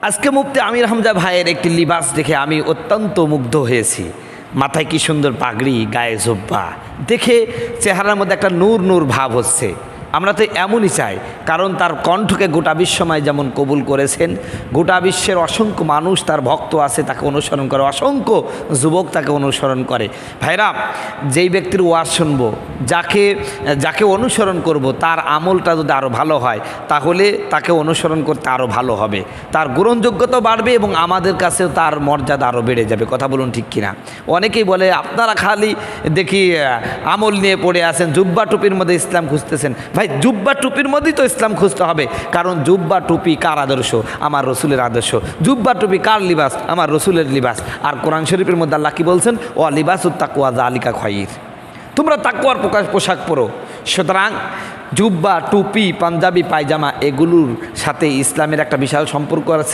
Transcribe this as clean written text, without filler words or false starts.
আজকে মুফতি আমির হামজা ভাইয়ের একটি লিবাস দেখে আমি অত্যন্ত মুগ্ধ হয়েছি। মাথায় কি সুন্দর পাগড়ি, গায়ে জুব্বা, দেখে চেহারার মধ্যে একটা নূর নূর ভাব হচ্ছে। আমরা তো এমনই চাই, কারণ তার কণ্ঠকে গোটা বিশ্বময় যেমন কবুল করেছেন, গোটা বিশ্বের অসংখ্য মানুষ তার ভক্ত আছে, তাকে অনুসরণ করে, অসংখ্য যুবক তাকে অনুসরণ করে। ভাইরা, যেই ব্যক্তির ওয়াজ শুনবো, যাকে অনুসরণ করব, তার আমলটা যদি আরও ভালো হয়, তাহলে তাকে অনুসরণ করতে আরও ভালো হবে, তার গ্রহণযোগ্যতা বাড়বে এবং আমাদের কাছেও তার মর্যাদা আরও বেড়ে যাবে। কথা বলুন ঠিক কিনা? অনেকেই বলে আপনারা খালি দেখি আমল নিয়ে পড়ে আছেন, জুব্বা টুপির মধ্যে ইসলাম খুঁজতেছেন। ভাই, জুব্বা টুপির মধ্যেই তো ইসলাম খুঁজতে হবে, কারণ জুব্বা টুপি কার আদর্শ? আমার রসুলের আদর্শ। জুব্বা টুপি কার লিবাস? আমার রসুলের লিবাস। আর কোরআন শরীফের মধ্যে আল্লাহ কি বলছেন? ও লিবাসুত তাকওয়া যালিকা খায়র, তোমরা তাকওয়ার পোশাক পরো। সুতরাং জুব্বা, টুপি, পাঞ্জাবি, পায়জামা এগুলোর সাথে ইসলামের একটা বিশাল সম্পর্ক আছে।